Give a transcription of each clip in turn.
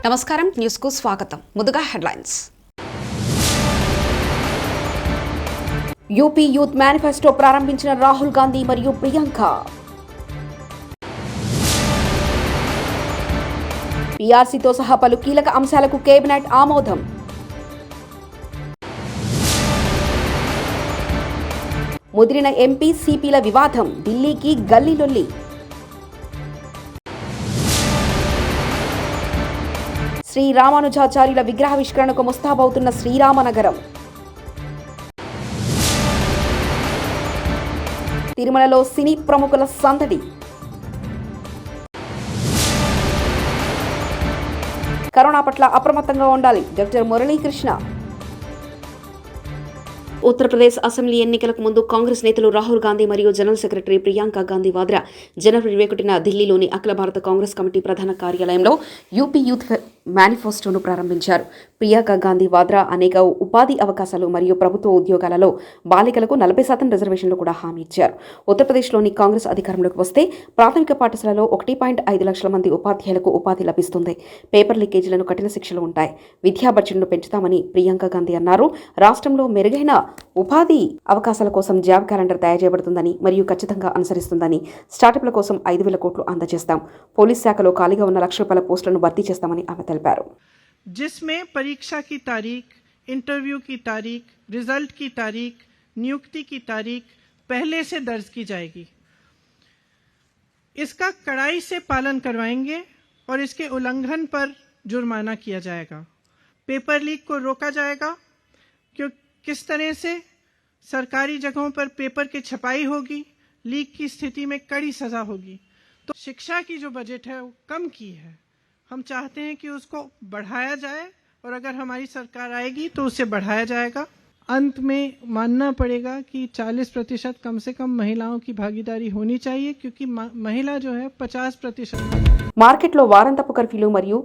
నమస్కారం, న్యూస్ కు స్వాగతం. ముందుగా హెడ్లైన్స్. యూపీ యూత్ మేనిఫెస్టో ప్రారంభించిన రాహుల్ గాంధీ మరియు ప్రియాంక. పీఆర్సీతో సహా పలు కీలక అంశాలకు కేబినెట్ ఆమోదం. ముదిరిన ఎంపీ సిపిల వివాదం, ఢిల్లీకి గల్లీలొల్లి. శ్రీరామానుజాచార్యుల విగ్రహావిష్కరణకు ముస్తాబవుతున్న శ్రీరామనగరం. తిరుమలలో సినీ ప్రముఖుల సందడి. కరోనా పట్ల అప్రమత్తంగా ఉండాలి, డాక్టర్ మురళీకృష్ణ. ఉత్తరప్రదేశ్ అసెంబ్లీ ఎన్నికలకు ముందు కాంగ్రెస్ నేతలు రాహుల్ గాంధీ మరియు జనరల్ సెక్రటరీ ప్రియాంక గాంధీ వాద్రా జనవరి 21న ఢిల్లీలోని అఖిల భారత కాంగ్రెస్ కమిటీ ప్రధాన కార్యాలయంలో యూపీ యూత్ మేనిఫెస్టోను ప్రారంభించారు. ప్రియాంక గాంధీ వాద్రా అనేక ఉపాధి అవకాశాలు మరియు ప్రభుత్వ ఉద్యోగాలలో బాలికలకు 40% రిజర్వేషన్లు కూడా హామీ ఇచ్చారు. ఉత్తరప్రదేశ్లోని కాంగ్రెస్ అధికారంలోకి వస్తే ప్రాథమిక పాఠశాలలో 1.5 లక్షల మంది ఉపాధ్యాయులకు ఉపాధి లభిస్తుంది. పేపర్ లీకేజీలను కఠిన శిక్షలు ఉంటాయి. విద్యా బడ్జెట్ను పెంచుతామని ప్రియాంక గాంధీ అన్నారు. రాష్ట్రంలో మెరుగైన ఉపాధి అవకాశాల కోసం జాబ్ క్యాలెండర్ తయారు చేయబడుతుందని మరియు ఖచ్చితంగా అనుసరిస్తుందని, స్టార్టప్ల కోసం 5,000 కోట్లు అందజేస్తాం. పోలీస్ శాఖలో ఖాళీగా ఉన్న 1,00,000 రూపాయల పోస్టులను భర్తీ చేస్తామని ఆమె తెలిపారు. जिसमें परीक्षा की तारीख, इंटरव्यू की तारीख, रिजल्ट की तारीख, नियुक्ति की तारीख पहले से दर्ज की जाएगी. इसका कड़ाई से पालन करवाएंगे और इसके उल्लंघन पर जुर्माना किया जाएगा. पेपर लीक को रोका जाएगा. क्यों किस तरह से सरकारी जगहों पर पेपर की छपाई होगी, लीक की स्थिति में कड़ी सजा होगी. तो शिक्षा की जो बजट है वो कम की है. हम चाहते हैं कि उसको बढ़ाया जाए और अगर हमारी सरकार आएगी तो उसे बढ़ाया जाएगा. अंत में मानना पड़ेगा कि 40% कम से कम महिलाओं की भागीदारी होनी चाहिए, क्योंकि महिला जो है 50%. మార్కెట్లో వారాంతపు కర్ఫ్యూలు మరియు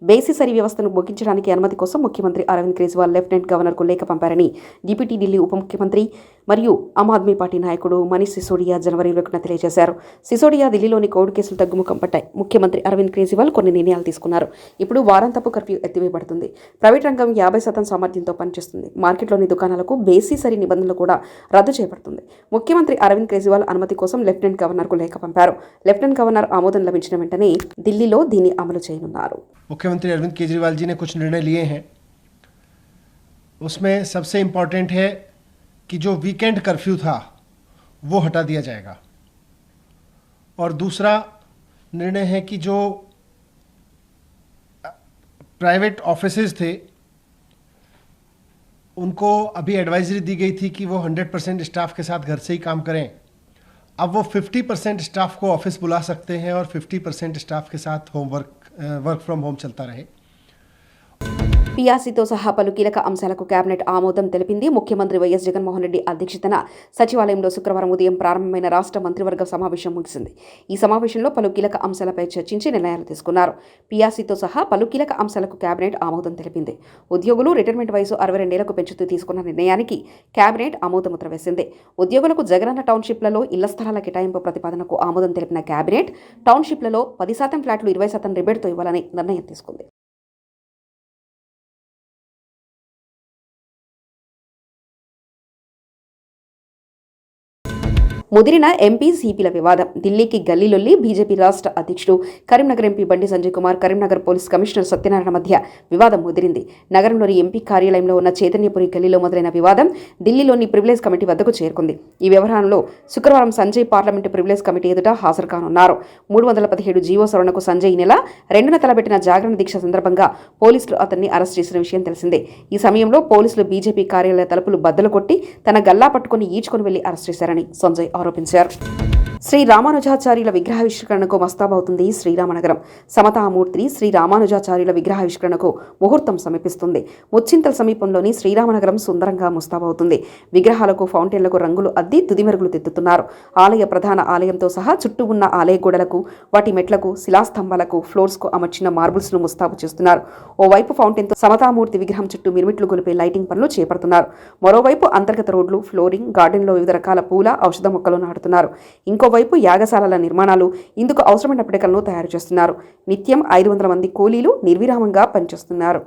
బేసిసరీ వ్యవస్థను ముగించడానికి అనుమతి కోసం ముఖ్యమంత్రి అరవింద్ కేజ్రీవాల్ లెఫ్టినెంట్ గవర్నర్కు లేఖ పంపారని డిప్యూటీ ఢిల్లీ ఉప ముఖ్యమంత్రి మరియు ఆమ్ ఆద్మీ పార్టీ నాయకుడు మనీష్ సిసోడియా జనవరి 21న తెలియజేశారు. సిసోడియా ఢిల్లీలోని కోవిడ్ కేసులు తగ్గుముఖం పట్టాయి. ముఖ్యమంత్రి అరవింద్ కేజ్రీవాల్ కొన్ని నిర్ణయాలు తీసుకున్నారు. ఇప్పుడు వారాంతపు కర్ఫ్యూ ఎత్తివేయబడుతుంది. ప్రైవేట్ రంగం 50% సామర్థ్యంతో పనిచేస్తుంది. మార్కెట్లోని దుకాణాలకు బేసిసరీ నిబంధనలు కూడా రద్దు చేయబడుతుంది. ముఖ్యమంత్రి అరవింద్ కేజ్రీవాల్ అనుమతి కోసం లెఫ్టినెంట్ గవర్నర్కు లేఖ పంపారు. లెఫ్టినెంట్ గవర్నర్ ఆమోదం లభించిన వెంటనే ఢిల్లీలో దీన్ని అమలు చేయనున్నారు. मुख्यमंत्री अरविंद केजरीवाल जी ने कुछ निर्णय लिए हैं. उसमें सबसे इम्पॉर्टेंट है कि जो वीकेंड कर्फ्यू था वो हटा दिया जाएगा. और दूसरा निर्णय है कि जो प्राइवेट ऑफिसेज थे उनको अभी एडवाइजरी दी गई थी कि वो 100% स्टाफ के साथ घर से ही काम करें. अब वो 50% स्टाफ को ऑफिस बुला सकते हैं और 50% स्टाफ के साथ वर्क फ्रॉम होम चलता रहे. పీఆర్సీతో సహా పలు కీలక అంశాలకు కేబినెట్ ఆమోదం తెలిపింది. ముఖ్యమంత్రి వైఎస్ జగన్మోహన్ రెడ్డి అధ్యక్షతన సచివాలయంలో శుక్రవారం ఉదయం ప్రారంభమైన రాష్ట్ర మంత్రివర్గ సమావేశం ముగిసింది. ఈ సమావేశంలో పలు కీలక అంశాలపై చర్చించి నిర్ణయాలు తీసుకున్నారు. పీఆర్సీతో సహా పలు కీలక అంశాలకు కేబినెట్ ఆమోదం తెలిపింది. ఉద్యోగులు రిటైర్మెంట్ వయసు 62 ఏళ్లకు పెంచుతూ తీసుకున్న నిర్ణయానికి కేబినెట్ ఆమోదముద్ర వేసింది. ఉద్యోగులకు జగనన్న టౌన్షిప్లలో ఇళ్ల స్థలాల కేటాయింపు ప్రతిపాదనకు ఆమోదం తెలిపిన కేబినెట్ టౌన్షిప్లలో 10% ఫ్లాట్లు 20% రిబేట్తో ఇవ్వాలని నిర్ణయం తీసుకుంది. ముదిరిన ఎంపీ సిపిల వివాదం, ఢిల్లీకి గల్లీలొల్లి. బీజేపీ రాష్ట్ర అధ్యక్షుడు Karimnagar MP Bandi Sanjay Kumar, Karimnagar police commissioner Satyanarayana మధ్య వివాదం ముదిరింది. నగరంలోని ఎంపీ కార్యాలయంలో ఉన్న చైతన్యపురి గల్లీలో మొదలైన వివాదం ఢిల్లీలోని ప్రివిలేజ్ కమిటీ వద్దకు చేరుకుంది. ఈ వ్యవహారంలో శుక్రవారం సంజయ్ పార్లమెంటు ప్రివిలేజ్ కమిటీ ఎదుట హాజరు కానున్నారు. 317 జీవో సవరణకు సంజయ్ నెల 2న తలపెట్టిన జాగరణ దీక్ష సందర్భంగా పోలీసులు అతన్ని అరెస్ట్ చేసిన విషయం తెలిసిందే. ఈ సమయంలో పోలీసులు బీజేపీ కార్యాలయ తలుపులు బద్దలు కొట్టి తన గల్లా పట్టుకుని ఈడ్చుకుని వెళ్లి అరెస్ట్ చేశారని సంజయ్ ఆరోపించారు. శ్రీ రామానుజాచార్యుల విగ్రహావిష్కరణకు మస్తాబవుతుంది శ్రీరామనగరం. సమతామూర్తి శ్రీ రామానుజాచార్యుల విగ్రహావిష్కరణకు ముహూర్తం సమీపిస్తుంది. ముచ్చింతల సమీపంలోని శ్రీరామనగరం సుందరంగా ముస్తాబవుతుంది. విగ్రహాలకు ఫౌంటైన్లకు రంగులు అద్ది తుదిమెరుగులు తెత్తుతున్నారు. ఆలయ ప్రధాన ఆలయంతో సహా చుట్టూ ఉన్న ఆలయ గోడలకు, వాటి మెట్లకు, శిలాస్తంభాలకు, ఫ్లోర్స్కు అమర్చిన మార్బుల్స్ను ముస్తాబు చేస్తున్నారు. ఓవైపు ఫౌంటైన్తో సమతామూర్తి విగ్రహం చుట్టూ మిరుమిట్లు గొలిపే లైటింగ్ పనులు చేపడుతున్నారు. మరోవైపు అంతర్గత రోడ్లు, ఫ్లోరింగ్, గార్డెన్లో వివిధ రకాల పూల, ఔషధ మొక్కలు నాటుతున్నారు. ఇంకో ఇంకోవైపు యాగశాలల నిర్మాణాలు, ఇందుకు అవసరమైన పిడకలను తయారు చేస్తున్నారు. నిత్యం 500 మంది కూలీలు నిర్విరామంగా పనిచేస్తున్నారు.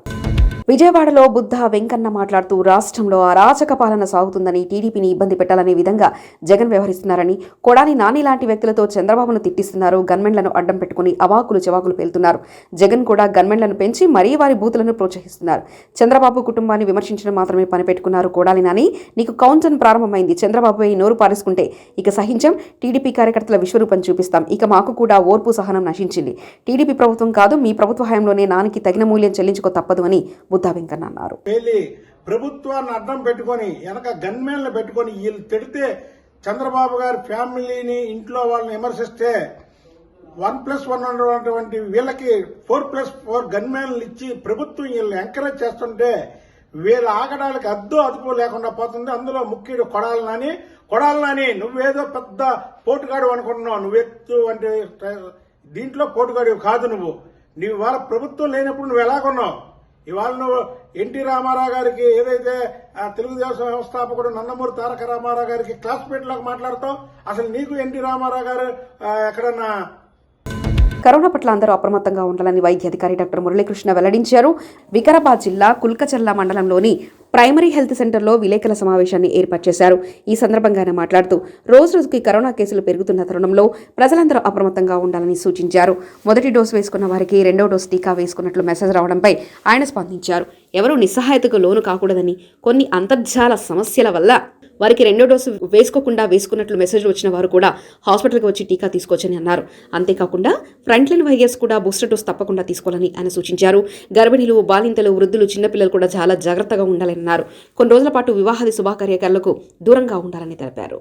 విజయవాడలో బుద్ధ వెంకన్న మాట్లాడుతూ రాష్ట్రంలో అరాచక పాలన సాగుతుందని, టీడీపీని ఇబ్బంది పెట్టాలనే విధంగా జగన్ వ్యవహరిస్తున్నారని, కొడాలి నాని లాంటి వ్యక్తులతో చంద్రబాబును తిట్టిస్తున్నారు. గన్మెన్లను అడ్డం పెట్టుకుని అవాకులు చెవాకులు పేలుతున్నారు. జగన్ కూడా గన్మెన్లను పెంచి మరీ వారి బూతులను ప్రోత్సహిస్తున్నారు. చంద్రబాబు కుటుంబాన్ని విమర్శించడం మాత్రమే పనిపెట్టుకున్నారు. కొడాలి నాని, నీకు కౌంటన్ ప్రారంభమైంది. చంద్రబాబుపై నోరు పారేసుకుంటే ఇక సహించం. టీడీపీ కార్యకర్తల విశ్వరూపం చూపిస్తాం. ఇక మాకు కూడా ఓర్పు సహనం నశించింది. టీడీపీ ప్రభుత్వం కాదు, మీ ప్రభుత్వ హయాంలోనే నానికి తగిన మూల్యం చెల్లించుకో తప్పదు అని బుద్ధ వెంకన్న అన్నారు. ప్రభుత్వాన్ని అడ్డం పెట్టుకొని వెనక గన్మెన్లు పెట్టుకొని వీళ్ళు తిడితే చంద్రబాబు గారి ఫ్యామిలీని ఇంట్లో వాళ్ళని విమర్శిస్తే 1+1 ఉన్నటువంటి వీళ్ళకి 4+4 గన్మెన్లు ఇచ్చి ప్రభుత్వం వీళ్ళని ఎంకరేజ్ చేస్తుంటే వీళ్ళ ఆగడానికి అదుపు లేకుండా పోతుంది. అందులో ముఖ్యుడు కొడాలి నాని నువ్వేదో పెద్ద పోటుగాడు అనుకుంటున్నావు. నువ్వెత్తు అంటే దీంట్లో పోటుగాడు కాదు. నువ్వు వాళ్ళ ప్రభుత్వం లేనప్పుడు నువ్వు ఎలాగున్నావు? ఇవాళ నువ్వు ఎన్టీ రామారావు గారికి ఏదైతే తెలుగుదేశం వ్యవస్థాపకుడు నందమూరి తారక రామారావు గారికి క్లాస్మేట్ లాగా మాట్లాడతావు. అసలు నీకు ఎన్టీ రామారావు గారు ఎక్కడన్నా కరోనా పట్ల అందరూ అప్రమత్తంగా ఉండాలని వైద్య అధికారి డాక్టర్ మురళీకృష్ణ వెల్లడించారు. వికారాబాద్ జిల్లా కుల్కచర్ల మండలంలోని ప్రైమరీ హెల్త్ సెంటర్లో విలేకరుల సమావేశాన్ని ఏర్పాటు చేశారు. ఈ సందర్భంగా ఆయన మాట్లాడుతూ రోజుకి కరోనా కేసులు పెరుగుతున్న తరుణంలో ప్రజలందరూ అప్రమత్తంగా ఉండాలని సూచించారు. మొదటి డోసు వేసుకున్న వారికి 2వ డోసు టీకా వేసుకున్నట్లు మెసేజ్ రావడంపై ఆయన స్పందించారు. ఎవరూ నిస్సహాయతకు లోను కాకూడదని, కొన్ని అంతర్జాల సమస్యల వల్ల వారికి 2వ డోసు వేసుకున్నట్లు మెసేజ్లు వచ్చిన వారు కూడా హాస్పిటల్కి వచ్చి టీకా తీసుకోవచ్చని అన్నారు. అంతేకాకుండా ఫ్రంట్లైన్ వైరస్ కూడా బూస్టర్ డోస్ తప్పకుండా తీసుకోవాలని ఆయన సూచించారు. గర్భిణీలు, బాలింతలు, వృద్ధులు, చిన్నపిల్లలు కూడా చాలా జాగ్రత్తగా ఉండాలని అన్నారు. కొన్ని రోజుల పాటు వివాహాది శుభకార్యక్రమాలకు దూరంగా ఉండాలని తెలిపారు.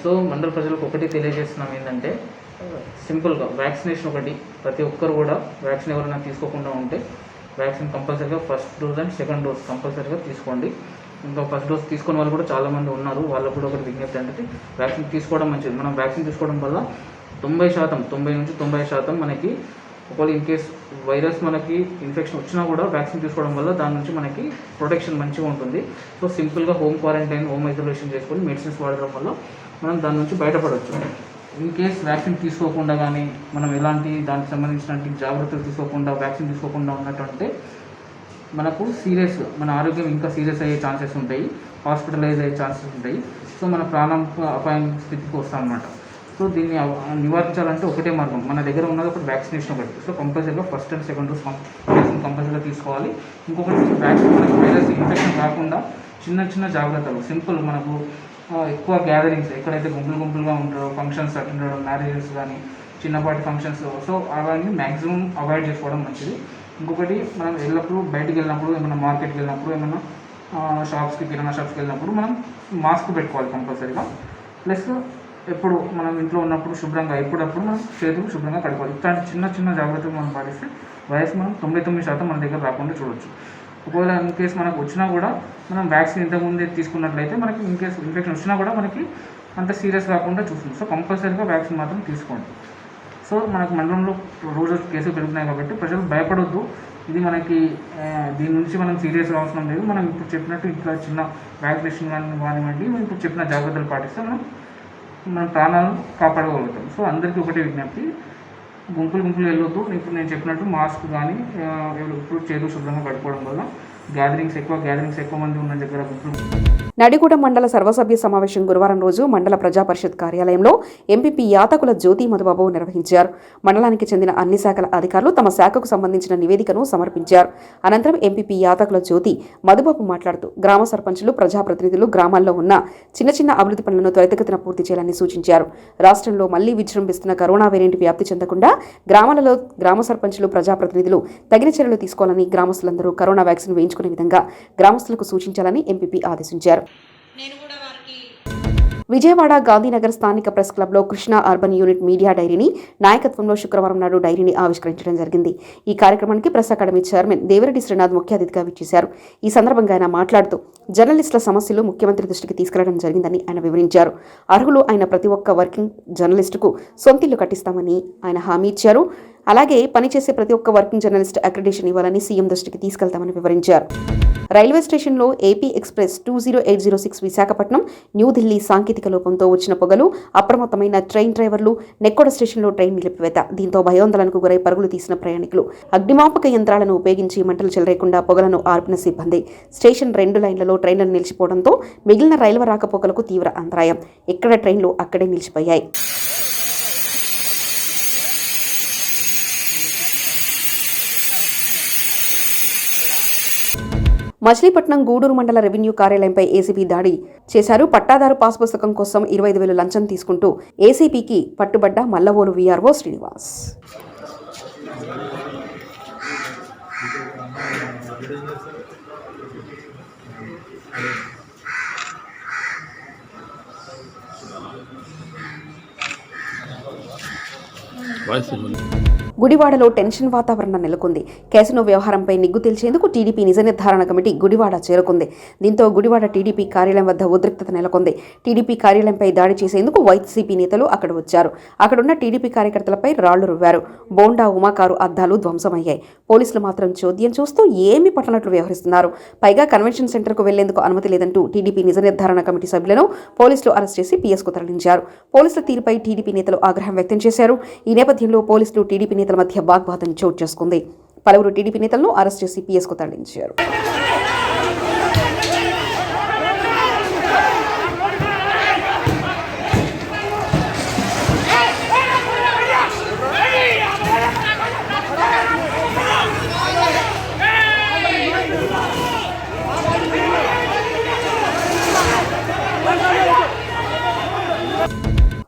సో మండల ప్రజలకు ఒకటి తెలియజేస్తున్నాం ఏంటంటే, సింపుల్గా వ్యాక్సినేషన్ ఒకటి ప్రతి ఒక్కరు కూడా వ్యాక్సిన్ ఎవరైనా తీసుకోకుండా ఉంటే వ్యాక్సిన్ కంపల్సరీగా first dose and second dose కంపల్సరీగా తీసుకోండి. ఇంకా ఫస్ట్ డోస్ తీసుకున్న వాళ్ళు కూడా చాలామంది ఉన్నారు. వాళ్ళకు కూడా ఒకటి విజ్ఞప్తి అంటే వ్యాక్సిన్ తీసుకోవడం మంచిది. మనం వ్యాక్సిన్ తీసుకోవడం వల్ల 90 నుంచి 90% మనకి ఒకవేళ ఇన్ కేస్ వైరస్ మనకి ఇన్ఫెక్షన్ వచ్చినా కూడా వ్యాక్సిన్ తీసుకోవడం వల్ల దాని నుంచి మనకి ప్రొటెక్షన్ మంచిగా ఉంటుంది. సో సింపుల్గా హోమ్ క్వారంటైన్, హోమ్ ఐసోలేషన్ చేసుకొని మెడిసిన్స్ వాడడం వల్ల మనం దాని నుంచి బయటపడవచ్చు. ఇన్ కేస్ వ్యాక్సిన్ తీసుకోకుండా కానీ మనం ఎలాంటి దానికి సంబంధించినటువంటి జాగ్రత్తలు తీసుకోకుండా వ్యాక్సిన్ తీసుకోకుండా ఉన్నట్టుంటే మనకు మన ఆరోగ్యం ఇంకా సీరియస్ అయ్యే ఛాన్సెస్ ఉంటాయి, హాస్పిటలైజ్ అయ్యే ఛాన్సెస్ ఉంటాయి. సో మన ప్రాణం అపాయం స్థితికి వస్తాం అన్నమాట. సో దీన్ని నివారించాలంటే ఒకటే మార్గం, మన దగ్గర ఉన్నది ఒకటి వ్యాక్సినేషన్ ఒకటి. సో కంపల్సరీగా first and second dose vaccine కంపల్సరీగా తీసుకోవాలి. ఇంకొకటి వ్యాక్సిన్ మనకి వైరస్ ఇన్ఫెక్షన్ కాకుండా చిన్న జాగ్రత్తలు సింపుల్, మనకు ఎక్కువ గ్యాదరింగ్స్ ఎక్కడైతే గుంపులుగా ఉంటారో, ఫంక్షన్స్ అటెండ్ అవ్వడం, మ్యారేజెస్ కానీ చిన్నపాటి ఫంక్షన్స్, సో అవన్నీ మ్యాక్సిమం అవాయిడ్ చేసుకోవడం మంచిది. ఇంకొకటి మనం ఎల్లప్పుడూ బయటికి వెళ్ళినప్పుడు, ఏమైనా మార్కెట్కి వెళ్ళినప్పుడు, ఏమైనా షాప్స్కి, కిరాణా షాప్స్కి వెళ్ళినప్పుడు మనం మాస్క్ పెట్టుకోవాలి కంపల్సరీగా. ప్లస్ ఎప్పుడు మనం ఇంట్లో ఉన్నప్పుడు శుభ్రంగా ఎప్పుడప్పుడు మనం చేతులు శుభ్రంగా కడుకోవాలి. ఇట్లాంటి చిన్న జాగ్రత్తలు మనం పాటిస్తే వైరస్ మనం 99% మన దగ్గర రాకుండా చూడవచ్చు. ఒకవేళ ఇన్ కేసు మనకు వచ్చినా కూడా మనం వ్యాక్సిన్ ఇంతకుముందే తీసుకున్నట్లయితే మనకి ఇన్ కేసు ఇన్ఫెక్షన్ వచ్చినా కూడా మనకి అంత సీరియస్ కాకుండా చూస్తుంది. సో కంపల్సరీగా వ్యాక్సిన్ మాత్రం తీసుకోండి. సో మనకు మండలంలో రోజు కేసులు పెరుగుతున్నాయి కాబట్టి ప్రజలు భయపడొద్దు. ఇది మనకి దీని నుంచి మనం సీరియస్గా అవసరం లేదు. మనం ఇప్పుడు చెప్పినట్టు ఇట్లా చిన్న వ్యాక్సినేషన్ కానివ్వండి, మనం ఇప్పుడు చెప్పిన జాగ్రత్తలు పాటిస్తే మనం మన ప్రాణాలను కాపాడగలుగుతాం. సో అందరికీ ఒకటే విజ్ఞప్తి, గుంపులు వెళ్ళొద్దు. ఇప్పుడు నేను చెప్పినట్టు మాస్క్ కానీ ఇప్పుడు చేతులు శుభ్రంగా కట్టుకోవడం వల్ల గ్యాదరింగ్స్ ఎక్కువ మంది ఉన్న దగ్గర గుంపులు. నడిగూడెం మండల సర్వసభ్య సమావేశం గురువారం రోజు మండల ప్రజా పరిషత్ కార్యాలయంలో ఎంపీపీ యాతకుల జ్యోతి మధుబాబు నిర్వహించారు. మండలానికి చెందిన అన్ని శాఖల అధికారులు తమ శాఖకు సంబంధించిన నివేదికను సమర్పించారు. అనంతరం ఎంపీపీ యాతకుల జ్యోతి మధుబాబు మాట్లాడుతూ గ్రామ సర్పంచులు, ప్రజాప్రతినిధులు గ్రామాల్లో ఉన్న చిన్న అభివృద్ధి పనులను త్వరితగతిన పూర్తి చేయాలని సూచించారు. రాష్ట్రంలో మళ్లీ విజృంభిస్తున్న కరోనా వేరియంట్ వ్యాప్తి చెందకుండా గ్రామాలలో గ్రామ సర్పంచులు, ప్రజాప్రతినిధులు తగిన చర్యలు తీసుకోవాలని, గ్రామస్తులందరూ కరోనా వ్యాక్సిన్ వేయించుకునే విధంగా గ్రామస్తులకు సూచించాలని ఎంపీపీ ఆదేశించారు. విజయవాడ గాంధీనగర్ స్థానిక ప్రెస్ క్లబ్లో కృష్ణా అర్బన్ యూనిట్ మీడియా డైరీని నాయకత్వంలో శుక్రవారం నాడు డైరీని ఆవిష్కరించడం జరిగింది. ఈ కార్యక్రమానికి press academy chairman Devireddy Srinath ముఖ్య అతిథిగా విచ్చేశారు. ఈ సందర్భంగా ఆయన మాట్లాడుతూ జర్నలిస్టుల సమస్యలు ముఖ్యమంత్రి దృష్టికి తీసుకెళ్లడం జరిగిందని ఆయన వివరించారు. అర్హులు అయిన ప్రతి ఒక్క వర్కింగ్ జర్నలిస్టుకు సొంతిల్లు కట్టిస్తామని ఆయన హామీ ఇచ్చారు. అలాగే పనిచేసే ప్రతి ఒక్క వర్కింగ్ జర్నలిస్ట్ అక్రిడిటేషన్ ఇవ్వాలని సీఎం దృష్టికి తీసుకెళ్తామని వివరించారు. రైల్వే స్టేషన్లో ఏపీ ఎక్స్ప్రెస్ 20806 విశాఖపట్నం న్యూఢిల్లీ సాంకేతిక లోపంతో వచ్చిన పొగలు, అప్రమత్తమైన ట్రైన్ డ్రైవర్లు, నెక్కోడ స్టేషన్లో ట్రైన్ నిలిపివేత. దీంతో భయోందోళనకు గురై పరుగులు తీసిన ప్రయాణికులు, అగ్నిమాపక యంత్రాలను ఉపయోగించి మంటలు చెలరేకుండా పొగలను ఆర్పిన సిబ్బంది. స్టేషన్ 2 లైన్లలో ట్రైన్లను నిలిచిపోవడంతో మిగిలిన రైల్వే రాకపోకలకు తీవ్ర అంతరాయం. ఎక్కడ ట్రైన్లు అక్కడే నిలిచిపోయాయి. మచిలీపట్నం గూడూరు మండల రెవెన్యూ కార్యాలయంపై ఏసీబీ దాడి చేశారు. పట్టాదారు పాస్ పుస్తకం కోసం 25,000 లంచం తీసుకుంటూ ఏసీబీకి పట్టుబడ్డ మల్లవోలు వీఆర్ఓ శ్రీనివాస్. గుడివాడలో టెన్షన్ వాతావరణం నెలకొంది. క్యాసినో వ్యవహారంపై నిగ్గు తేల్చేందుకు టీడీపీ నిజ నిర్ధారణ కమిటీ గుడివాడ చేరుకుంది. దీంతో గుడివాడ టీడీపీ కార్యాలయం వద్ద ఉద్రిక్తత నెలకొంది. టీడీపీ కార్యాలయంపై దాడి చేసేందుకు వైసీపీ నేతలు అక్కడ వచ్చారు. అక్కడున్న టీడీపీ కార్యకర్తలపై రాళ్లు రువ్వారు. బోండా ఉమాకారు అద్దాలు ధ్వంసమయ్యాయి. పోలీసులు మాత్రం చోద్యం చూస్తూ ఏమీ పట్టనట్లు వ్యవహరిస్తున్నారు. పైగా కన్వెన్షన్ సెంటర్కు వెళ్లేందుకు అనుమతి లేదంటూ టీడీపీ నిజ నిర్ధారణ కమిటీ సభ్యులను పోలీసులు అరెస్ట్ చేసి పీఎస్కు తరలించారు. పోలీసుల తీరుపై టీడీపీ నేతలు ఆగ్రహం వ్యక్తం చేశారు. ఈ నేపథ్యంలో పోలీసులు టీడీపీ నేతల మధ్య వాగ్వాదం చోటు చేసుకుంది. పలువురు టీడీపీ నేతలను అరెస్ట్ చేసి పీఎస్కు తరలించారు.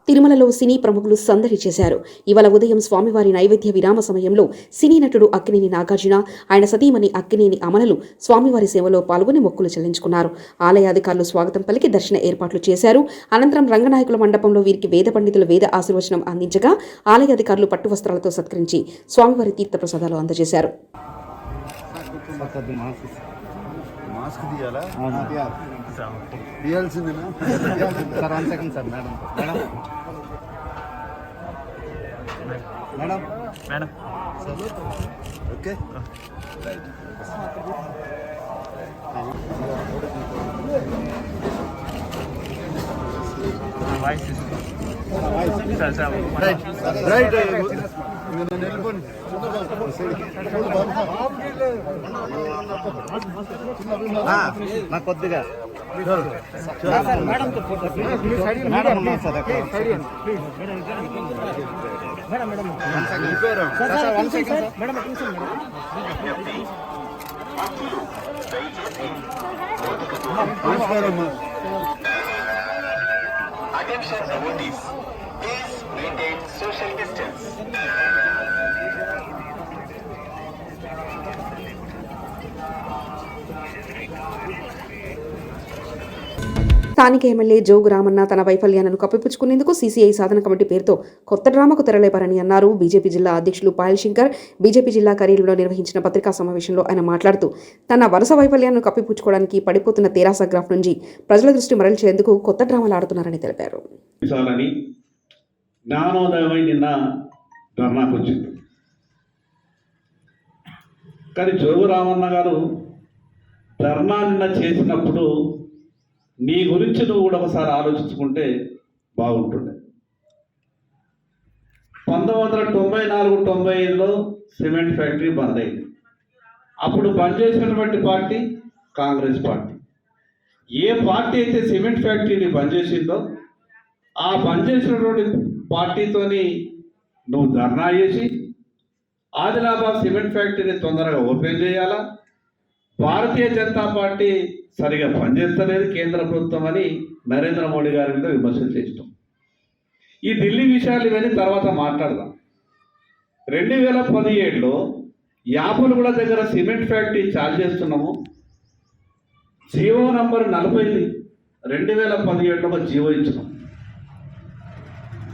తిరుమలలో సినీ ప్రముఖులు సందడి చేశారు. ఇవాళ ఉదయం స్వామివారి నైవేద్య విరామ సమయంలో సినీ నటుడు అక్కినేని నాగార్జున, ఆయన సతీమణి అక్కినేని అమలలు స్వామివారి సేవలో పాల్గొని మొక్కులు చెల్లించుకున్నారు. ఆలయ అధికారులు స్వాగతం పలికి దర్శన ఏర్పాట్లు చేశారు. అనంతరం రంగనాయకుల మండపంలో వీరికి వేద పండితులు వేద ఆశీర్వచనం అందించగా ఆలయ అధికారులు పట్టు వస్త్రాలతో సత్కరించి స్వామివారి తీర్థ ప్రసాదాలు అందజేశారు. మేడం ఓకే రైట్ నాకు కొద్దిగా madam Attention devotees, please maintain social distance. స్థానిక ఎమ్మెల్యే జోగు రామన్న తన వైఫల్యాలను కప్పిపుచ్చుకునేందుకు సీసీఐ సాధన కమిటీ పేరుతో కొత్త డ్రామాకు తెరలేపారని అన్నారు. బీజేపీ జిల్లా అధ్యక్షులు పాయల్ శంకర్ బీజేపీ జిల్లా కార్యాలయంలో నిర్వహించిన పత్రికా సమావేశంలో ఆయన మాట్లాడుతూ తన వరుస వైఫల్యాలను కప్పిపుచ్చుకోవడానికి పడిపోతున్న తెరాస గ్రాఫ్ నుంచి ప్రజల దృష్టి మరల్చేందుకు కొత్త డ్రామాలు ఆడుతున్నారని తెలిపారు. కానీ జోగు రామన్న గారు ధర్నా నిన్న చేసినప్పుడు నీ గురించి నువ్వు కూడా ఒకసారి ఆలోచించుకుంటే బాగుంటుండే. 1994-95లో సిమెంట్ ఫ్యాక్టరీ బంద్ అయింది. అప్పుడు బంద్ చేసినటువంటి పార్టీ కాంగ్రెస్ పార్టీ. ఏ పార్టీ అయితే సిమెంట్ ఫ్యాక్టరీని బంద్ చేసిందో ఆ బంద్ చేసినటువంటి పార్టీతోని నువ్వు ధర్నా చేసి ఆదిలాబాద్ సిమెంట్ ఫ్యాక్టరీని తొందరగా ఓపెన్ చేయాలా, భారతీయ జనతా పార్టీ సరిగా పనిచేస్తలేదు కేంద్ర ప్రభుత్వం అని నరేంద్ర మోడీ గారి మీద విమర్శలు చేసినాం. ఈ ఢిల్లీ విషయాలు ఇవన్నీ తర్వాత మాట్లాడదాం. 2017లో యాపలగూడ దగ్గర సిమెంట్ ఫ్యాక్టరీ చాలు చేస్తున్నాము. జీవో నంబర్ 40 2017లో ఒక జీవో ఇచ్చినాం.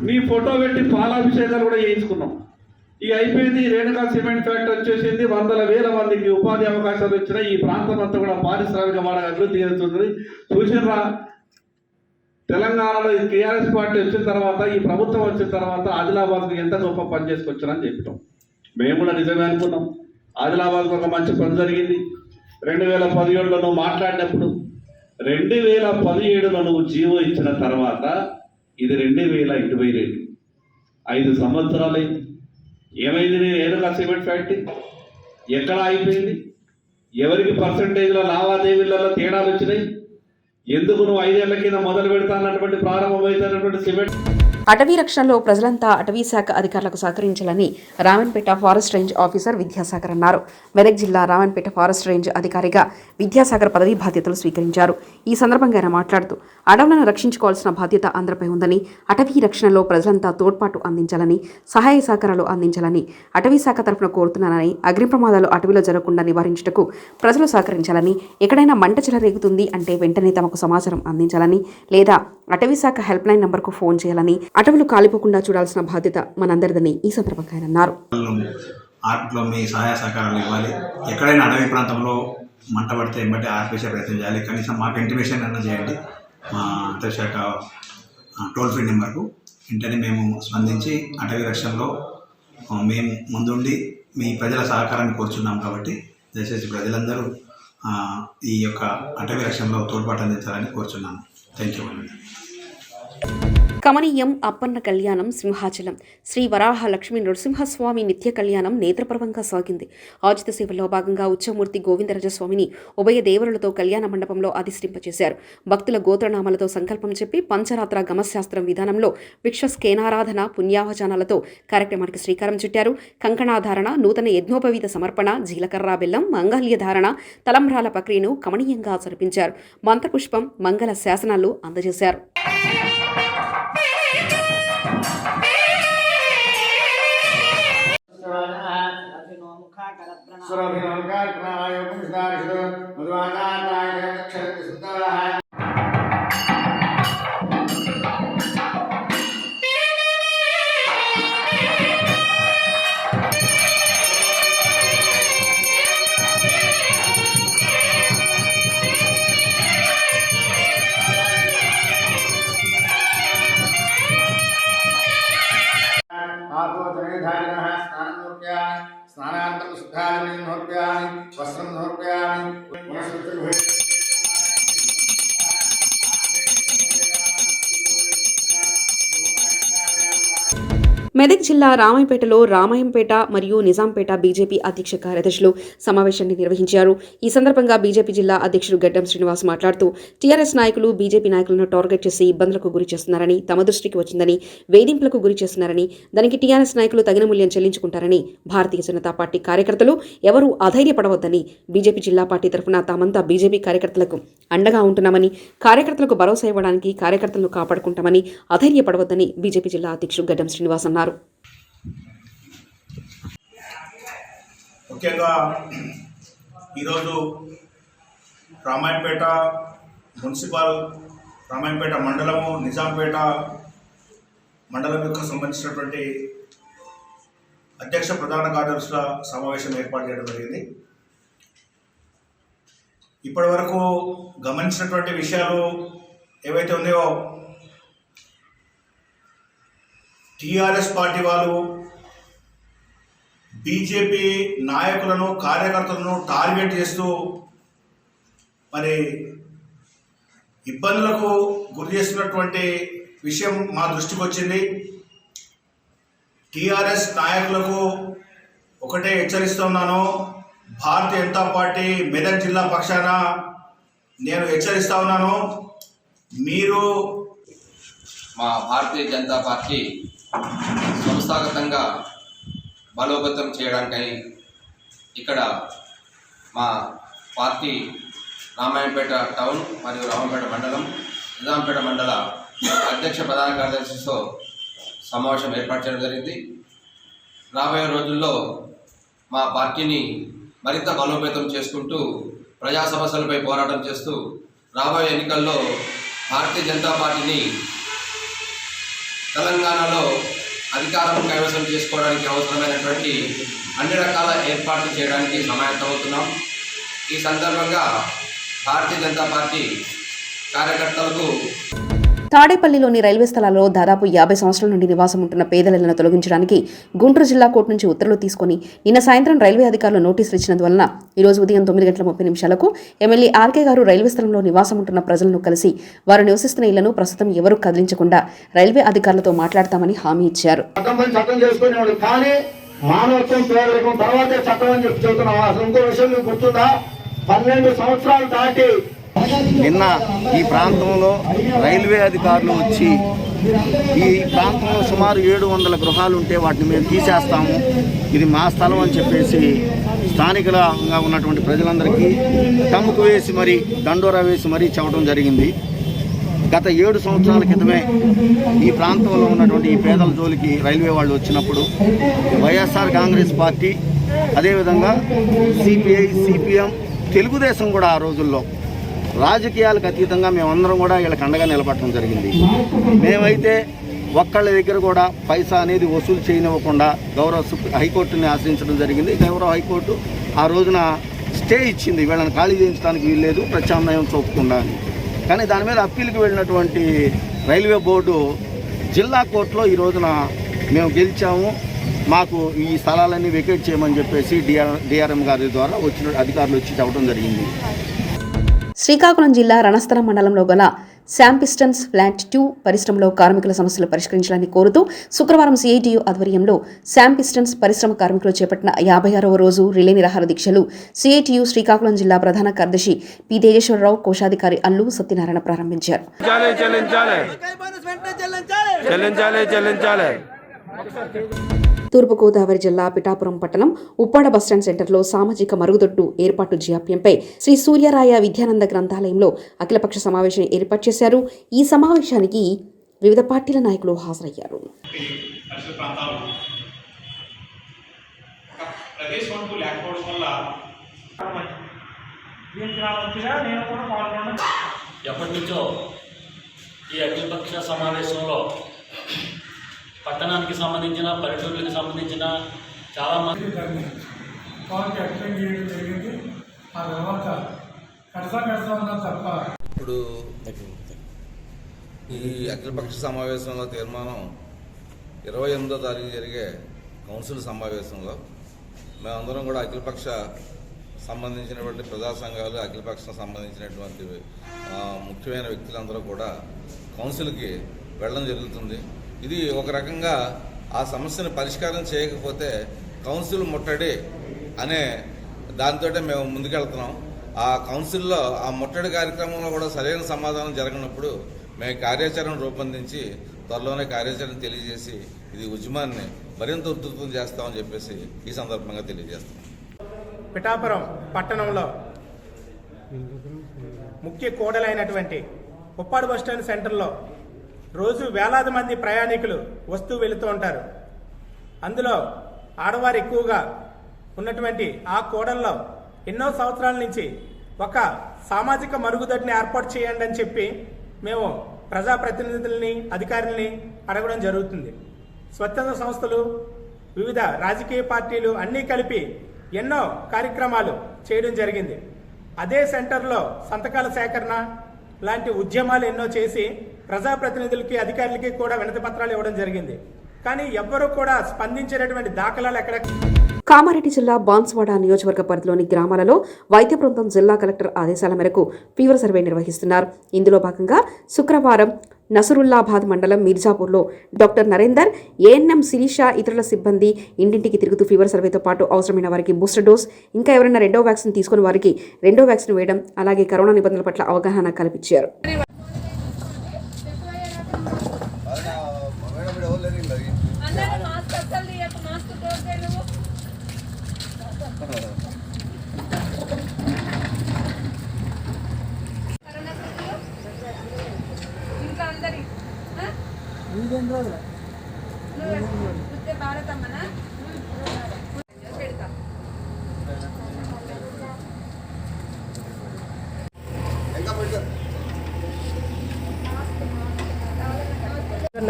మీ ఫోటో పెట్టి పాలాభిషేకాలు కూడా చేయించుకున్నాం. ఇక అయిపోయింది. రేణుకా సిమెంట్ ఫ్యాక్టరీ వచ్చేసింది. 100,000 మందికి ఉపాధి అవకాశాలు వచ్చినాయి. ఈ ప్రాంతం అంతా కూడా పారిశ్రామిక వాడగా అభివృద్ధి చెందుతుంది. చూసినరా, తెలంగాణలో ఈ టీఆర్ఎస్ పార్టీ వచ్చిన తర్వాత, ఈ ప్రభుత్వం వచ్చిన తర్వాత ఆదిలాబాద్కు ఎంత గొప్ప పని చేసుకొచ్చానని చెప్పినాం. మేము కూడా నిజమే అనుకున్నాం. ఆదిలాబాద్కు ఒక మంచి పని జరిగింది. 2017లో నువ్వు మాట్లాడినప్పుడు, 2017లో నువ్వు జీవో ఇచ్చిన తర్వాత ఇది 2022, 5 సంవత్సరాలైంది. ఏమైంది? నేను ఏదో సిమెంట్ ఫ్యాక్టరీ ఎక్కడ అయిపోయింది? ఎవరికి పర్సంటేజ్లో లావాదేవీలలో తేడాలు వచ్చినాయి? ఎందుకు నువ్వు 5 ఏళ్ల కింద మొదలు పెడతానటువంటి ప్రారంభమైనటువంటి సిమెంట్ అటవీ రక్షణలో ప్రజలంతా అటవీ శాఖ అధికారులకు సహకరించాలని Ramanpet forest range officer Vidyasagar అన్నారు. మెదక్ జిల్లా రామన్పేట ఫారెస్ట్ రేంజ్ అధికారిగా విద్యాసాగర్ పదవీ బాధ్యతలు స్వీకరించారు. ఈ సందర్భంగా ఆయన మాట్లాడుతూ అడవులను రక్షించుకోవాల్సిన బాధ్యత అందరిపై ఉందని, అటవీ రక్షణలో ప్రజలంతా తోడ్పాటు అందించాలని, సహాయ సహకారాలు అందించాలని అటవీ శాఖ తరఫున కోరుతున్నానని, అగ్ని ప్రమాదాలు అటవీలో జరగకుండా నివారించుటకు ప్రజలు సహకరించాలని, ఎక్కడైనా మంట చెలరేగుతుంది అంటే వెంటనే తమకు సమాచారం అందించాలని, లేదా అటవీ శాఖ హెల్ప్ లైన్ నంబర్కు ఫోన్ చేయాలని, అటవులు కాలిపోకుండా చూడాల్సిన బాధ్యత మనందరిదని ఈ సందర్భంగా ఆయన అన్నారు. ఆర్ట్లో మీ సహాయ సహకారాలు ఇవ్వాలి. ఎక్కడైనా అటవీ ప్రాంతంలో మంట పడితే వెంబడి ఆర్పేసే ప్రయత్నం చేయాలి. కనీసం మాకు ఇంటిమేషన్ అన్న చేయండి. మా అటవీ శాఖ టోల్ ఫ్రీ నెంబర్కు వెంటనే మేము స్పందించి అటవీ రక్షణలో మేము ముందుండి మీ ప్రజల సహకారాన్ని కోరుచున్నాం. కాబట్టి దయచేసి ప్రజలందరూ ఈ యొక్క అటవీ రక్షణలో తోడ్పాటు అందించాలని కోరుచున్నాను. థ్యాంక్ యూ అండి. కమనీయం అప్పన్న కళ్యాణం సింహాచలం శ్రీ వరాహ లక్ష్మీ నృసింహస్వామి నిత్య కళ్యాణం నేత్రపర్వంగా సాగింది. ఆజిత సేవల్లో భాగంగా ఉచ్చమూర్తి గోవిందరాజస్వామిని ఉభయ దేవరులతో కళ్యాణ మండపంలో అధిష్ఠింపచేశారు. భక్తుల గోత్రనామాలతో సంకల్పం చెప్పి పంచరాత్ర గమశాస్త్రం విధానంలో విశ్వస్కేనారాధన పుణ్యావచానాలతో కార్యక్రమానికి శ్రీకారం చుట్టారు. కంకణాధారణ, నూతన యజ్ఞోపవీత సమర్పణ, జీలకర్ర బెల్లం, మంగళ్య ధారణ, తలంబ్రాల ప్రక్రియను కమనీయంగా జరిపించారు. మంత్రపుష్పం, మంగళ శాసనాలు అందజేశారు. స్నానాంతరం శుద్ధాన్ని సమర్పయామి, వస్త్రం సమర్పయామి. మెదక్ జిల్లా రామాయంపేటలో రామాయంపేట మరియు నిజాంపేట బీజేపీ అధ్యక్ష కార్యదర్శులు సమావేశాన్ని నిర్వహించారు. ఈ సందర్భంగా బీజేపీ జిల్లా అధ్యక్షుడు గడ్డం శ్రీనివాస్ మాట్లాడుతూ టీఆర్ఎస్ నాయకులు బీజేపీ నాయకులను టార్గెట్ చేసి ఇబ్బందులకు గురి చేస్తున్నారని, తమ దృష్టికి వచ్చిందని, వేధింపులకు గురి చేస్తున్నారని, దానికి టీఆర్ఎస్ నాయకులు తగిన మూల్యం చెల్లించుకుంటారని, భారతీయ జనతా పార్టీ కార్యకర్తలు ఎవరూ అధైర్యపడవద్దని, బీజేపీ జిల్లా పార్టీ తరఫున తామంతా బీజేపీ కార్యకర్తలకు అండగా ఉంటున్నామని, కార్యకర్తలకు భరోసా ఇవ్వడానికి కార్యకర్తలను కాపాడుకుంటామని, అధైర్యపడవద్దని బీజేపీ జిల్లా అధ్యక్షుడు గడ్డం శ్రీనివాస్ అన్నారు. ముఖ్యంగా ఈరోజు రామాయంపేట మున్సిపల్, రామాయంపేట మండలము, నిజాంపేట మండలం యొక్క సంబంధించినటువంటి అధ్యక్ష ప్రధాన కార్యదర్శుల సమావేశం ఏర్పాటు చేయడం జరిగింది. ఇప్పటి వరకు గమనించినటువంటి విషయాలు ఏవైతే ఉన్నాయో, టీఆర్ఎస్ పార్టీ వాళ్ళు బీజేపీ నాయకులను, కార్యకర్తలను టార్గెట్ చేస్తూ మరి ఇబ్బందులకు గురి చేస్తున్నటువంటి విషయం మా దృష్టికి వచ్చింది. టీఆర్ఎస్ నాయకులకు ఒకటే హెచ్చరిస్తున్నాను. భారతీయ జనతా పార్టీ మెదక్ జిల్లా పక్షాన నేను హెచ్చరిస్తా ఉన్నాను. మీరు మా భారతీయ జనతా పార్టీ సంస్థాగతంగా బలోపేతం చేయడానికై ఇక్కడ మా పార్టీ రామాయంపేట టౌన్ మరియు రామాయంపేట మండలం నిజాంపేట మండల అధ్యక్ష ప్రధాన కార్యదర్శితో సమావేశం ఏర్పాటు చేయడం జరిగింది. రాబోయే రోజుల్లో మా పార్టీని మరింత బలోపేతం చేసుకుంటూ ప్రజా సమస్యలపై పోరాటం చేస్తూ రాబోయే ఎన్నికల్లో భారతీయ జనతా పార్టీని తెలంగాణలో అధికారం కైవసం చేసుకోవడానికి అవసరమైనటువంటి అన్ని రకాల ఏర్పాట్లు చేయడానికి సమాయత్తమవుతున్నాం. ఈ సందర్భంగా భారతీయ జనతా పార్టీ కార్యకర్తలకు తాడేపల్లిలోని రైల్వే స్థలాల్లో దాదాపు 50 సంవత్సరాల నుండి నివాసం ఉంటున్న పేదలను తొలగించడానికి గుంటూరు జిల్లా కోర్టు నుంచి ఉత్తర్వులు తీసుకుని నిన్న సాయంత్రం రైల్వే అధికారులు నోటీసులు ఇచ్చినందువలన ఈరోజు ఉదయం 9:30 ఎమ్మెల్యే ఆర్కే గారు రైల్వే స్థలంలో నివాసం ఉంటున్న ప్రజలను కలిసి వారు నివసిస్తున్న ఇళ్లను ప్రస్తుతం ఎవరూ కదిలించకుండా రైల్వే అధికారులతో మాట్లాడతామని హామీ ఇచ్చారు. మానవత్వం పేదరికం తర్వాతే చట్టం అని చెప్పి చెబుతున్నాం. అసలు ఇంకో విషయం మీకు గుర్తుందా? 12 సంవత్సరాలు దాటి నిన్న ఈ ప్రాంతంలో రైల్వే అధికారులు వచ్చి ఈ ప్రాంతంలో సుమారు 700 గృహాలు ఉంటే వాటిని మేము తీసేస్తాము, ఇది మా స్థలం అని చెప్పేసి స్థానికంగా ఉన్నటువంటి ప్రజలందరికీ తమ్ముకు వేసి మరీ దండోరా వేసి మరీ చెప్పడం జరిగింది. గత 7 సంవత్సరాల క్రితమే ఈ ప్రాంతంలో ఉన్నటువంటి ఈ పేదల జోలికి రైల్వే వాళ్ళు వచ్చినప్పుడు వైఎస్ఆర్ కాంగ్రెస్ పార్టీ, అదేవిధంగా సిపిఐ, సిపిఎం, తెలుగుదేశం కూడా ఆ రోజుల్లో రాజకీయాలకు అతీతంగా మేమందరం కూడా వీళ్ళకి అండగా నిలబడటం జరిగింది. మేమైతే ఒక్కళ్ళ దగ్గర కూడా పైసా అనేది వసూలు చేయనివ్వకుండా గౌరవ హైకోర్టుని ఆశ్రయించడం జరిగింది. గౌరవ హైకోర్టు ఆ రోజున స్టే ఇచ్చింది, వీళ్ళని ఖాళీ చేయించడానికి వీల్లేదు ప్రత్యామ్నాయం చూపకుండా అని. కానీ దాని మీద అప్పీల్కి వెళ్ళినటువంటి రైల్వే బోర్డు జిల్లా కోర్టులో ఈ రోజున మేము గెలిచాము, మాకు ఈ స్థలాలన్నీ వెకేట్ చేయమని చెప్పేసి డిఆర్ఎం గారి ద్వారా వచ్చిన అధికారులు వచ్చి చెప్పడం జరిగింది. శ్రీకాకుళం జిల్లా రణస్థలం మండలంలో గల శాంపిస్టన్స్ ప్లాంట్ 2 పరిశ్రమలో కార్మికుల సమస్యలు పరిష్కరించాలని కోరుతూ శుక్రవారం సిఐటియు ఆధ్వర్యంలో శాంపిస్టన్స్ పరిశ్రమ కార్మికులు చేపట్టిన 56వ రోజు రిలే నిరాహార దీక్షలు సిఐటియు శ్రీకాకుళం జిల్లా ప్రధాన కార్యదర్శి పి తేజేశ్వరరావు, కోశాధికారి అల్లు సత్యనారాయణ ప్రారంభించారు. తూర్పుగోదావరి జిల్లా పిఠాపురం పట్టణం ఉప్పాడ బస్టాండ్ సెంటర్లో సామాజిక మరుగుదొడ్డు ఏర్పాటు జాప్యంపై శ్రీ సూర్యరాయ విద్యానంద గ్రంథాలయంలో అఖిలపక్ష సమావేశం ఏర్పాటు చేశారు. ఈ సమావేశానికి వివిధ పార్టీల నాయకులు హాజరయ్యారు. ఎప్పటి నుంచో ఈ అఖిలపక్ష సమావేశంలో పట్టణానికి సంబంధించిన పల్లెటూరులకు సంబంధించిన చాలామంది అటెండ్ చేయడం జరిగింది. ఆ తర్వాత కడతా ఉన్నా తప్ప ఇప్పుడు ఈ అఖిలపక్ష సమావేశంలో తీర్మానం 28వ తారీఖు జరిగే కౌన్సిల్ సమావేశంలో మేమందరం కూడా అఖిలపక్ష సంబంధించినటువంటి ప్రజా సంఘాలు, అఖిలపక్షం సంబంధించినటువంటి ముఖ్యమైన వ్యక్తులందరూ కూడా కౌన్సిల్కి వెళ్ళడం జరుగుతుంది. ఇది ఒక రకంగా ఆ సమస్యను పరిష్కారం చేయకపోతే కౌన్సిల్ ముట్టడి అనే దానితో మేము ముందుకెళ్తున్నాం. ఆ కౌన్సిల్లో ఆ ముట్టడి కార్యక్రమంలో కూడా సరైన సమాధానం జరగనప్పుడు మేము కార్యాచరణ రూపొందించి త్వరలోనే కార్యాచరణ తెలియజేసి ఇది ఉద్యమాన్ని మరింత ఉధృతం చేస్తామని చెప్పేసి ఈ సందర్భంగా తెలియజేస్తాం. పిఠాపురం పట్టణంలో ముఖ్య కూడలైనటువంటి ఉప్పాడ బస్టాండ్ సెంటర్లో రోజు వేలాది మంది ప్రయాణికులు వస్తూ వెళుతూ ఉంటారు. అందులో ఆడవారు ఎక్కువగా ఉన్నటువంటి ఆ కూడల్లో ఎన్నో సంవత్సరాల నుంచి ఒక సామాజిక మరుగుదొడ్డిని ఏర్పాటు చేయండి అని చెప్పి మేము ప్రజాప్రతినిధుల్ని, అధికారుల్ని అడగడం జరుగుతుంది. స్వచ్ఛంద సంస్థలు, వివిధ రాజకీయ పార్టీలు అన్నీ కలిపి ఎన్నో కార్యక్రమాలు చేయడం జరిగింది. అదే సెంటర్లో సంతకాల సేకరణ లాంటి ఉద్యమాలు ఎన్నో చేసి ప్రజాప్రతినిధులకి, అధికారులకి కూడా వినతి పత్రాలు ఇవ్వడం జరిగింది. కానీ ఎవ్వరూ కూడా స్పందించేటటువంటి దాఖలాలు ఎక్కడ. కామారెడ్డి జిల్లా బాన్స్వాడ నియోజకవర్గ పరిధిలోని గ్రామాలలో వైద్య బృందం జిల్లా కలెక్టర్ ఆదేశాల మేరకు ఫీవర్ సర్వే నిర్వహిస్తున్నారు. ఇందులో భాగంగా శుక్రవారం నసరుల్లాబాద్ మండలం మీర్జాపూర్లో డాక్టర్ నరేందర్, ఏఎన్ఎం శిరీష ఇతరుల సిబ్బంది ఇంటింటికి తిరుగుతూ ఫీవర్ సర్వేతో పాటు అవసరమైన వారికి బూస్టర్ డోస్, ఇంకా ఎవరైనా రెండో వ్యాక్సిన్ తీసుకుని వారికి రెండో వ్యాక్సిన్ వేయడం, అలాగే కరోనా నిబంధనల పట్ల అవగాహన కల్పించారు.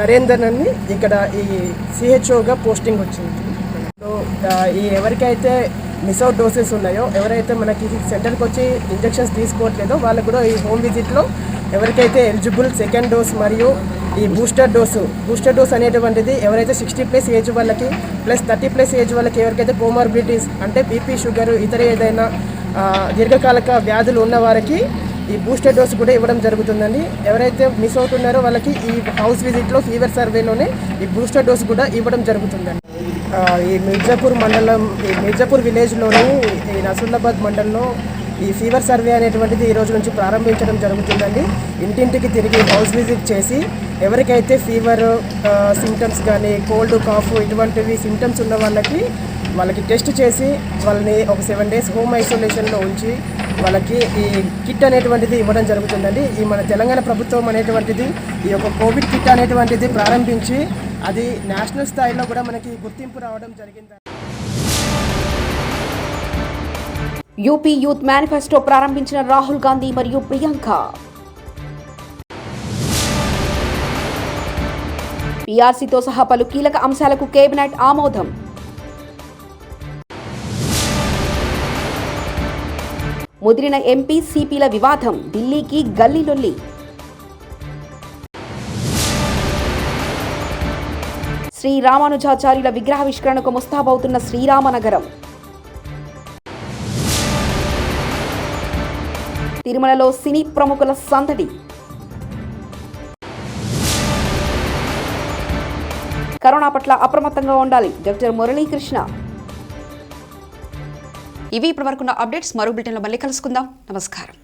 నరేందర్ అని ఇక్కడ ఈ సిహెచ్ఓగా పోస్టింగ్ వచ్చింది. ఈ ఎవరికైతే మిస్ అవుట్ డోసెస్ ఉన్నాయో, ఎవరైతే మనకి సెంటర్కి వచ్చి ఇంజెక్షన్స్ తీసుకోవట్లేదో వాళ్ళకు కూడా ఈ హోమ్ విజిట్లో ఎవరికైతే ఎలిజిబుల్ సెకండ్ డోస్ మరియు ఈ బూస్టర్ డోస్ అనేటువంటిది ఎవరైతే 60+ ఏజ్ వాళ్ళకి ప్లస్ 30+ ఏజ్ వాళ్ళకి ఎవరికైతే కోమార్బిడిటీస్ అంటే బీపీ, షుగర్, ఇతర ఏదైనా దీర్ఘకాలిక వ్యాధులు ఉన్న వారికి ఈ బూస్టర్ డోస్ కూడా ఇవ్వడం జరుగుతుందండి. ఎవరైతే మిస్ అవుతున్నారో వాళ్ళకి ఈ హౌస్ విజిట్లో ఫీవర్ సర్వేలోనే ఈ బూస్టర్ డోస్ కూడా ఇవ్వడం జరుగుతుందండి. ఈ మిర్జాపూర్ విలేజ్లోని ఈ నసరుల్లాబాద్ మండలంలో ఈ ఫీవర్ సర్వే అనేటువంటిది ఈ రోజు నుంచి ప్రారంభించడం జరుగుతుందండి. ఇంటింటికి తిరిగి హౌస్ విజిట్ చేసి ఎవరికైతే ఫీవర్ సిమ్టమ్స్ కానీ కోల్డ్, కాఫ్ ఇటువంటివి సిమ్టమ్స్ ఉన్న వాళ్ళకి టెస్ట్ చేసి వాళ్ళని ఒక 7 days హోమ్ ఐసోలేషన్లో ఉంచి వాళ్ళకి ఈ కిట్ అనేటువంటిది ఇవ్వడం జరుగుతుందండి. ఈ మన తెలంగాణ ప్రభుత్వం అనేటువంటిది ఈ యొక్క కోవిడ్ కిట్ అనేటువంటిది ప్రారంభించి అది నేషనల్ స్థాయిలో కూడా మనకి గుర్తింపు రావడం జరిగింది. యూపీ యూత్ మేనిఫెస్టో ప్రారంభించిన రాహుల్ గాంధీ మరియు ప్రియాంక. పీఆర్సీతో సహా పలు కీలక అంశాలకు కేబినెట్ ఆమోదం. ముదిరిన ఎంపీ, సిపిల వివాదం, ఢిల్లీకి గల్లీలొల్లి. శ్రీరామానుజాచార్యుల విగ్రహావిష్కరణకు ముస్తాబవుతున్న శ్రీరామనగరం. తిరుమలలో సినీ ప్రముఖుల సందడి. కరోనా పట్ల అప్రమత్తంగా ఉండాలి, డాక్టర్ మురళీకృష్ణ. ఇవి ఇప్పటివరకున్న అప్డేట్స్. మరో బులెటిన్లో మళ్ళీ కలుసుకుందాం. నమస్కారం.